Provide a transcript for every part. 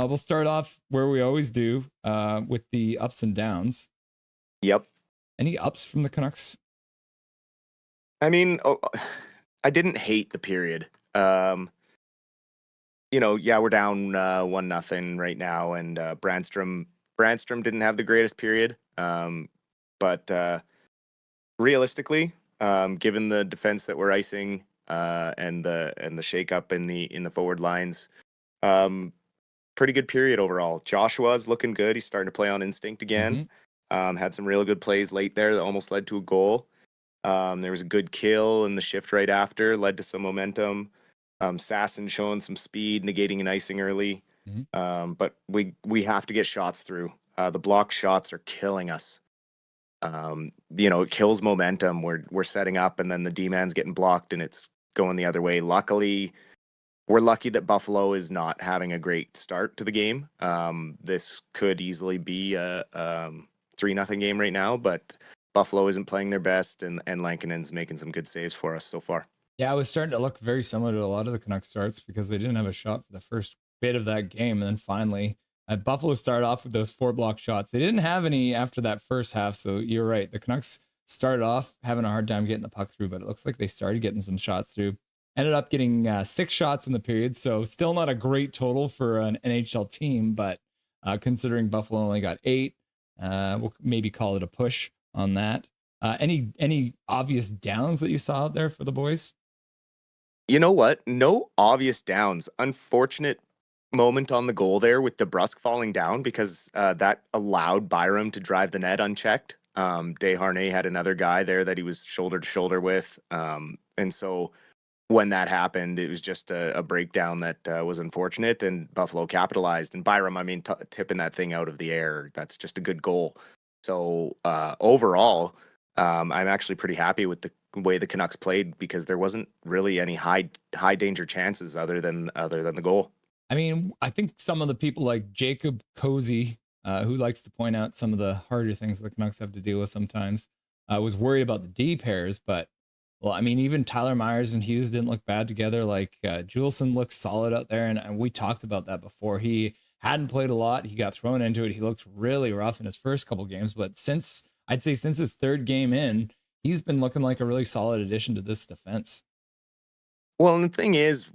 we'll start off where we always do, with the ups and downs. Yep. Any ups from the Canucks? I mean, I didn't hate the period. Yeah, we're down 1-0 right now, and Brandstrom didn't have the greatest period. But realistically, given the defense that we're icing, and the shakeup in the forward lines, um, pretty good period overall. Joshua's looking good. He's starting to play on instinct again. Had some real good plays late there that almost led to a goal. There was a good kill in the shift right after, led to some momentum. Sasson showing some speed, negating an icing early. But we have to get shots through. The block shots are killing us. It kills momentum. We're setting up, and then the D-man's getting blocked, and it's going the other way. Luckily, we're lucky that Buffalo is not having a great start to the game. This could easily be a 3-0 game right now, but Buffalo isn't playing their best, and Lankinen's making some good saves for us so far. Yeah, it was starting to look very similar to a lot of the Canucks starts because they didn't have a shot for the first bit of that game. And then finally, Buffalo started off with those 4 block shots. They didn't have any after that first half. So you're right. The Canucks started off having a hard time getting the puck through, but it looks like they started getting some shots through. Ended up getting 6 shots in the period. So still not a great total for an NHL team, but considering Buffalo only got 8, we'll maybe call it a push on that. Any obvious downs that you saw out there for the boys? You know what? No obvious downs. Unfortunate moment on the goal there with DeBrusque falling down because that allowed Byram to drive the net unchecked. Hronek had another guy there that he was shoulder to shoulder with. And so when that happened, it was just a breakdown that was unfortunate, and Buffalo capitalized. And Byram, I mean, tipping that thing out of the air, that's just a good goal. So overall, I'm actually pretty happy with the way the Canucks played because there wasn't really any high danger chances other than the goal. I mean, I think some of the people like Jacob Cozy, who likes to point out some of the harder things the Canucks have to deal with sometimes, was worried about the D pairs. But, well, I mean, even Tyler Myers and Hughes didn't look bad together. Like Juleson looks solid out there. And we talked about that before. He hadn't played a lot. He got thrown into it. He looked really rough in his first couple games. But since his 3rd game in, he's been looking like a really solid addition to this defense. Well, and the thing is,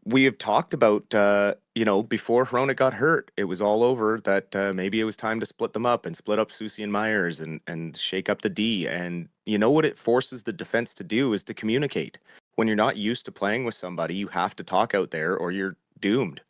we have talked about, before Hronek got hurt, it was all over that maybe it was time to split them up and split up Susie and Myers and shake up the D. And you know what it forces the defense to do is to communicate. When you're not used to playing with somebody, you have to talk out there or you're doomed.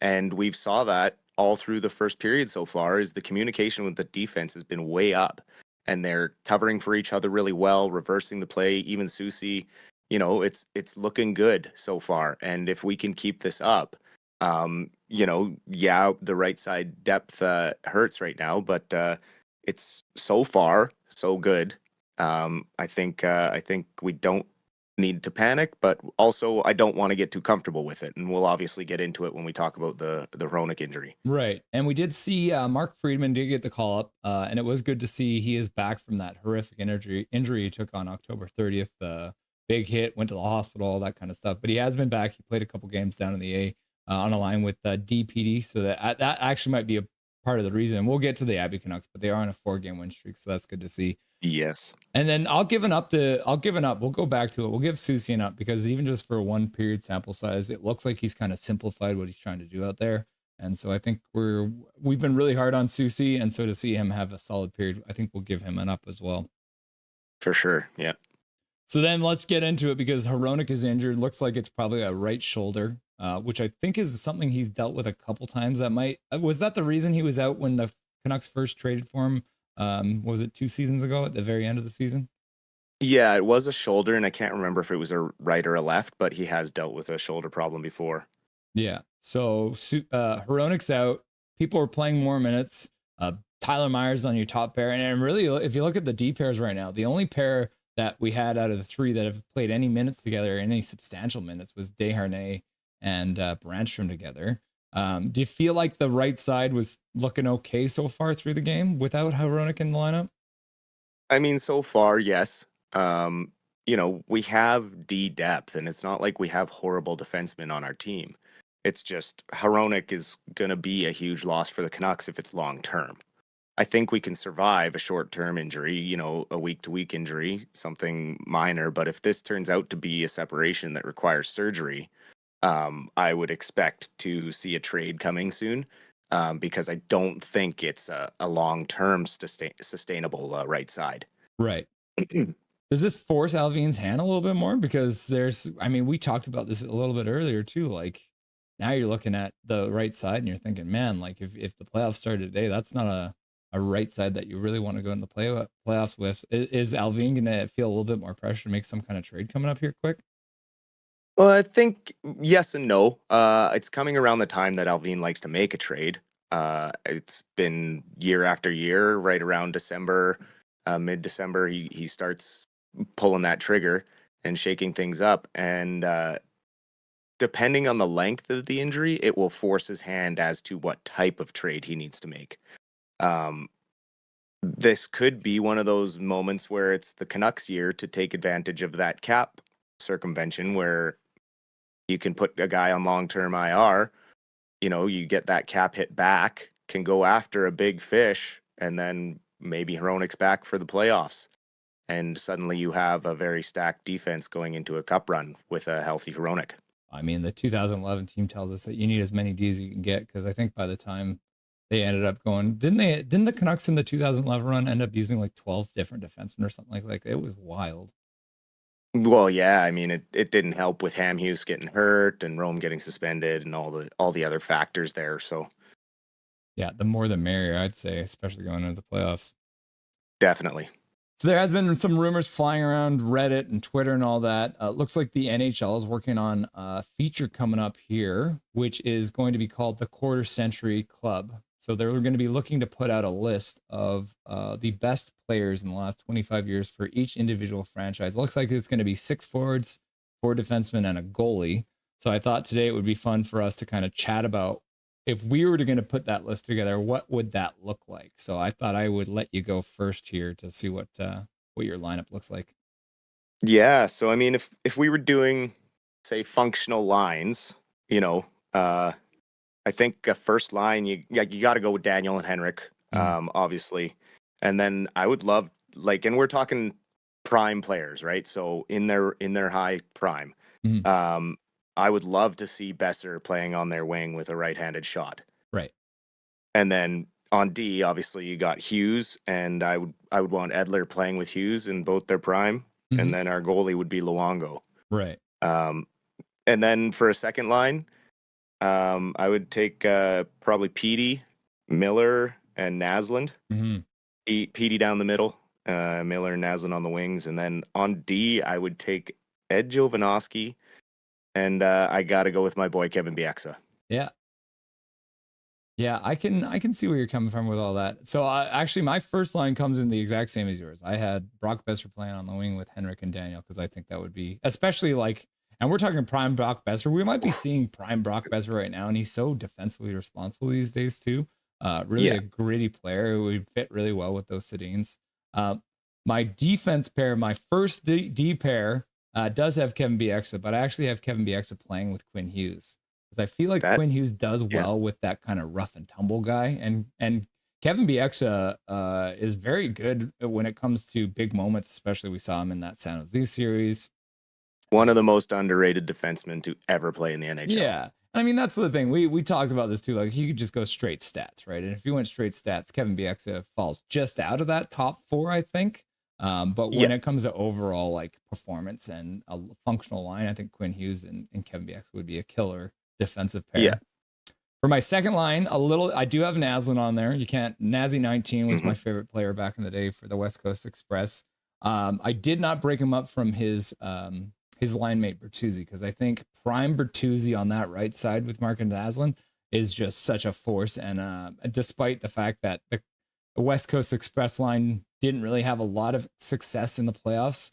And we've saw that all through the first period so far is the communication with the defense has been way up. And they're covering for each other really well, reversing the play. Even Susie, it's looking good so far. And if we can keep this up, the right side depth hurts right now, but it's so far so good. I think we don't need to panic, but also I don't want to get too comfortable with it. And we'll obviously get into it when we talk about the Hronek injury. Right. And we did see Mark Friedman did get the call up, and it was good to see he is back from that horrific injury he took on October 30th. Big hit, went to the hospital, all that kind of stuff. But he has been back. He played a couple games down in the A on a line with DPD. So that actually might be a part of the reason. We'll get to the Abbey Canucks, but they are on a 4-game win streak. So that's good to see. Yes. And then I'll give an up. We'll go back to it. We'll give Susie an up because even just for a 1 period sample size, it looks like he's kind of simplified what he's trying to do out there. And so I think we've been really hard on Susie. And so to see him have a solid period, I think we'll give him an up as well. For sure. Yeah. So then let's get into it because Hronek is injured. Looks like it's probably a right shoulder, which I think is something he's dealt with a couple times. Was that the reason he was out when the Canucks first traded for him? Was it 2 seasons ago at the very end of the season? Yeah, it was a shoulder, and I can't remember if it was a right or a left, but he has dealt with a shoulder problem before. Yeah. So Hronek's out. People are playing more minutes. Tyler Myers on your top pair. And really, if you look at the D pairs right now, the only pair that we had out of the 3 that have played any minutes together, any substantial minutes, was Hronek and Brandstrom together. Do you feel like the right side was looking okay so far through the game without Hronek in the lineup? I mean, so far, yes. We have D depth, and it's not like we have horrible defensemen on our team. It's just Hronek is going to be a huge loss for the Canucks if it's long term. I think we can survive a short term injury, a week to week injury, something minor. But if this turns out to be a separation that requires surgery, I would expect to see a trade coming soon, because I don't think it's a long term sustainable right side. Right. Does this force Alvin's hand a little bit more? Because we talked about this a little bit earlier too. Like now you're looking at the right side and you're thinking, man, like if the playoffs started today, that's not a right side that you really want to go in the playoffs with. Is Alvin going to feel a little bit more pressure to make some kind of trade coming up here quick? Well, I think yes and no. It's coming around the time that Alvin likes to make a trade. It's been year after year, right around December, mid-December, he starts pulling that trigger and shaking things up. And depending on the length of the injury, it will force his hand as to what type of trade he needs to make. This could be one of those moments where it's the Canucks' year to take advantage of that cap circumvention where you can put a guy on long-term IR, you get that cap hit back, can go after a big fish, and then maybe Hronek's back for the playoffs. And suddenly you have a very stacked defense going into a cup run with a healthy Hronek. I mean, the 2011 team tells us that you need as many Ds as you can get, because I think by the time they ended up going, didn't the Canucks in the 2011 run end up using like 12 different defensemen or something like it was wild. Well, yeah, I mean, it didn't help with Hamhuis getting hurt and Rome getting suspended and all the other factors there. So yeah, the more the merrier, I'd say, especially going into the playoffs. Definitely. So there has been some rumors flying around Reddit and Twitter and all that. Looks like the NHL is working on a feature coming up here, which is going to be called the Quarter Century Club. So they're going to be looking to put out a list of the best players in the last 25 years for each individual franchise. It looks like it's going to be 6 forwards, 4 defensemen, and a goalie. So I thought today it would be fun for us to kind of chat about, if we were going to put that list together, what would that look like? So I thought I would let you go first here to see what your lineup looks like. Yeah. So I mean, if we were doing, say, functional lines, I think a first line, you got to go with Daniel and Henrik, obviously, and then I would love, and we're talking prime players, right? So in their high prime, I would love to see Besser playing on their wing with a right-handed shot. Right. And then on D, obviously you got Hughes, and I would want Edler playing with Hughes in both their prime, and then our goalie would be Luongo. Right. And then for a second line, I would take probably Petey, Miller, and Naslund. Petey down the middle, Miller and Naslund on the wings, and then on D, I would take Ed Jovanovski. And I got to go with my boy, Kevin Bieksa. Yeah. Yeah, I can see where you're coming from with all that. So actually, my first line comes in the exact same as yours. I had Brock Besser playing on the wing with Henrik and Daniel, because I think that would be, especially and we're talking prime Brock Besser. We might be seeing prime Brock Besser right now, and he's so defensively responsible these days too. Really a gritty player who would fit really well with those Sedins. My defense pair, my first D pair, does have Kevin Bieksa, but I actually have Kevin Bieksa playing with Quinn Hughes, because I feel like Quinn Hughes does well with that kind of rough and tumble guy, and Kevin Bieksa is very good when it comes to big moments. Especially we saw him in that San Jose series. One of the most underrated defensemen to ever play in the NHL. Yeah, I mean that's the thing. We talked about this too. Like he could just go straight stats, right? And if you went straight stats, Kevin Bieksa falls just out of that top 4, I think. But when it comes to overall performance and a functional line, I think Quinn Hughes and Kevin Bieksa would be a killer defensive pair. Yeah. For my second line, I do have Naslund on there. You can't. Nazi 19 was my favorite player back in the day for the West Coast Express. I did not break him up from his line mate Bertuzzi, because I think prime Bertuzzi on that right side with Mark and Naslund is just such a force. And despite the fact that the West Coast Express line didn't really have a lot of success in the playoffs,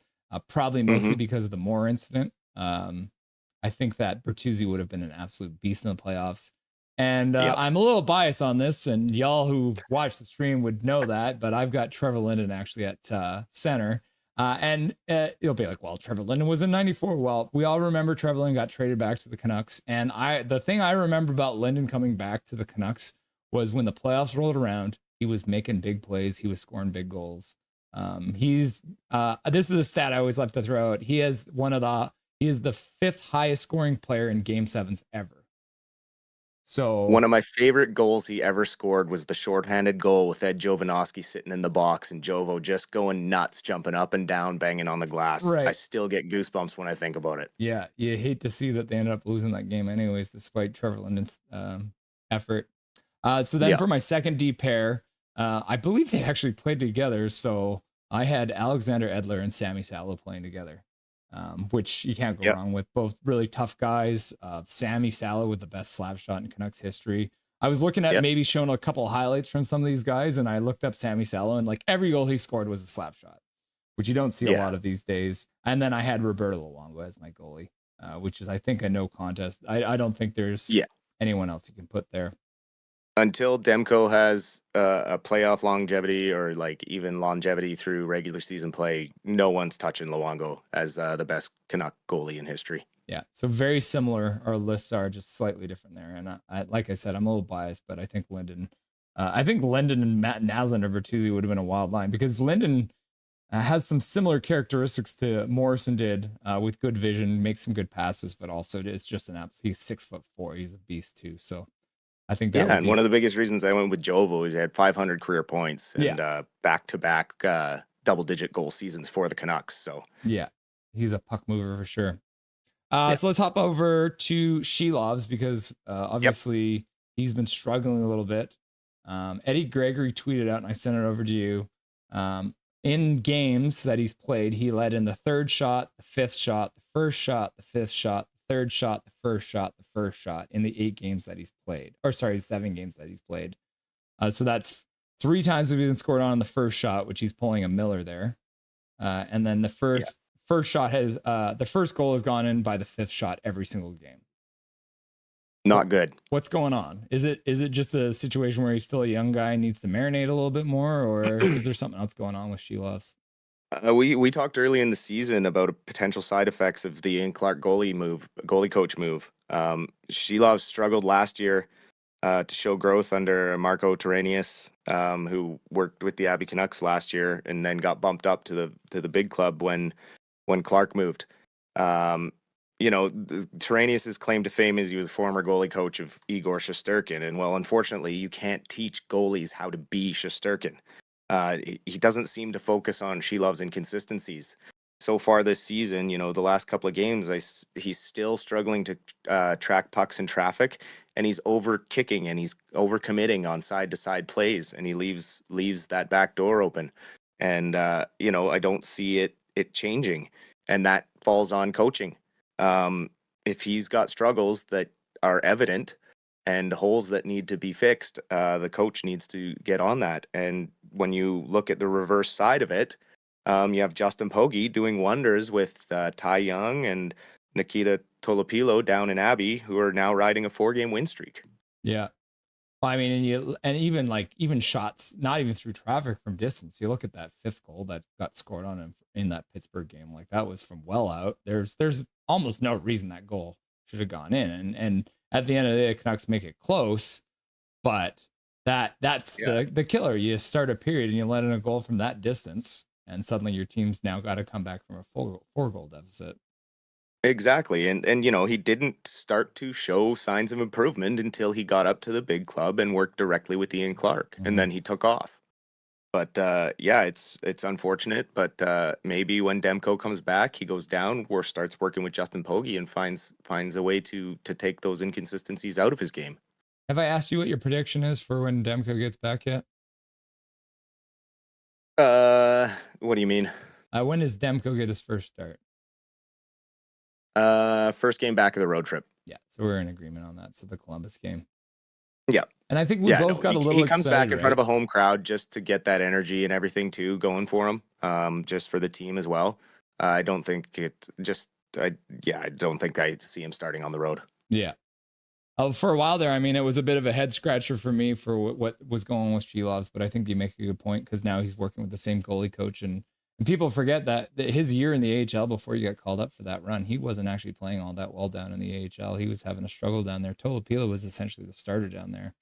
probably mostly because of the Moore incident. I think that Bertuzzi would have been an absolute beast in the playoffs. And I'm a little biased on this, and y'all who watch the stream would know that, but I've got Trevor Linden actually at center. And you'll be like, well, Trevor Linden was in 94. Well, we all remember Trevor Linden got traded back to the Canucks. And the thing I remember about Linden coming back to the Canucks was when the playoffs rolled around, he was making big plays. He was scoring big goals. This is a stat I always love to throw out. He is the fifth highest scoring player in game sevens ever. So one of my favorite goals he ever scored was the shorthanded goal with Ed Jovanovski sitting in the box and Jovo just going nuts, jumping up and down, banging on the glass. Right. I still get goosebumps when I think about it. Yeah, you hate to see that they ended up losing that game anyways, despite Trevor Linden's effort. So then for my second D pair, I believe they actually played together. So I had Alexander Edler and Sammy Salo playing together, which you can't go wrong with. Both really tough guys. Sammy Salo with the best slap shot in Canucks history. I was looking at maybe showing a couple of highlights from some of these guys, and I looked up Sammy Salo, and like every goal he scored was a slap shot, which you don't see a lot of these days. And then I had Roberto Luongo as my goalie, which is, I think, a no contest. I don't think there's anyone else you can put there. Until Demko has a playoff longevity or like even longevity through regular season play, no one's touching Luongo as the best Canuck goalie in history. Yeah, so very similar. Our lists are just slightly different there. And I like I said, I'm a little biased, but I think Linden and Matt Naslund or Bertuzzi would have been a wild line because Linden has some similar characteristics to Morrison did with good vision, makes some good passes, but also it's just he's 6'4". He's a beast too. So I think that and one of the biggest reasons I went with Jovo is he had 500 career points and back-to-back double-digit goal seasons for the Canucks. So yeah, he's a puck mover for sure. So let's hop over to Silovs because obviously he's been struggling a little bit. Eddie Gregory tweeted out, and I sent it over to you. In games that he's played, he led in the third shot, the fifth shot, the first shot, the fifth shot, the third shot, the first shot, the first shot in the 8 games that he's played. 7 games that he's played. So that's 3 times we've been scored on the first shot, which he's pulling a Miller there. And then the first shot has the first goal has gone in by the 5th shot every single game. Not good. What's going on? Is it just a situation where he's still a young guy and needs to marinate a little bit more, or is there something else going on with Silovs? We talked early in the season about potential side effects of the Ian Clark goalie coach move. Silovs struggled last year to show growth under Marco Terranius, who worked with the Abbey Canucks last year and then got bumped up to the big club when Clark moved. Terranius' claim to fame is he was a former goalie coach of Igor Shesterkin. And well, unfortunately, you can't teach goalies how to be Shesterkin. He doesn't seem to focus on Silovs' inconsistencies. So far this season, the last couple of games, he's still struggling to track pucks in traffic, and he's over kicking and he's over committing on side to side plays, and he leaves that back door open. And I don't see it changing, and that falls on coaching. If he's got struggles that are evident and holes that need to be fixed, the coach needs to get on that. And when you look at the reverse side of it, you have Justin Pogge doing wonders with Ty Young and Nikita Tolopilo down in Abbey, who are now riding a 4-game win streak. Yeah. I mean, and even shots, not even through traffic from distance. You look at that 5th goal that got scored on him in that Pittsburgh game, like that was from well out. There's almost no reason that goal should have gone in. And at the end of the day, the Canucks make it close, but that's the killer. You start a period and you let in a goal from that distance, and suddenly your team's now got to come back from a 4-goal deficit. Exactly. And he didn't start to show signs of improvement until he got up to the big club and worked directly with Ian Clark. And then he took off. But it's unfortunate. But maybe when Demko comes back, he goes down or starts working with Justin Pogge and finds a way to take those inconsistencies out of his game. Have I asked you what your prediction is for when Demko gets back yet? What do you mean? When does Demko get his first start? First game back of the road trip. Yeah, so we're in agreement on that. So the Columbus game. Yeah. And I think we both got a little excited. He comes back in front of a home crowd just to get that energy and everything too going for him, just for the team as well. I don't think I don't think I see him starting on the road. Yeah. For a while there, I mean, it was a bit of a head scratcher for me for what was going on with Silovs, but I think you make a good point because now he's working with the same goalie coach, and And people forget that his year in the AHL before he got called up for that run, he wasn't actually playing all that well down in the AHL. He was having a struggle down there. Tolopila was essentially the starter down there.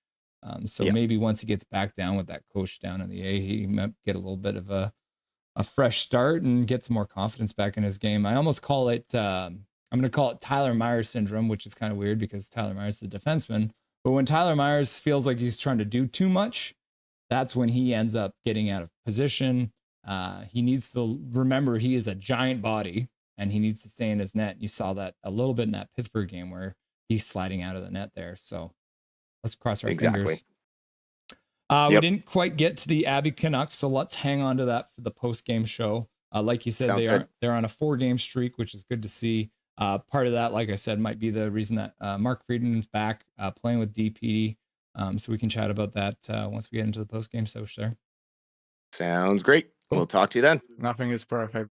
So Yeah. maybe once he gets back down with that coach down in the A, he might get a little bit of a fresh start and get some more confidence back in his game. I almost call it, I'm going to call it Tyler Myers syndrome, which is kind of weird because Tyler Myers is a defenseman. But when Tyler Myers feels like he's trying to do too much, that's when he ends up getting out of position. He needs to remember he is a giant body and he needs to stay in his net. You saw that a little bit in that Pittsburgh game where he's sliding out of the net there. So let's cross our fingers. We didn't quite get to the Abbey Canucks, so let's hang on to that for the post-game show. Like you said, they're on a 4-game streak, which is good to see. Part of that, like I said, might be the reason that Mark Friedman's back playing with DPD. So we can chat about that once we get into the post-game show there. Sounds great. Cool. We'll talk to you then. Nothing is perfect.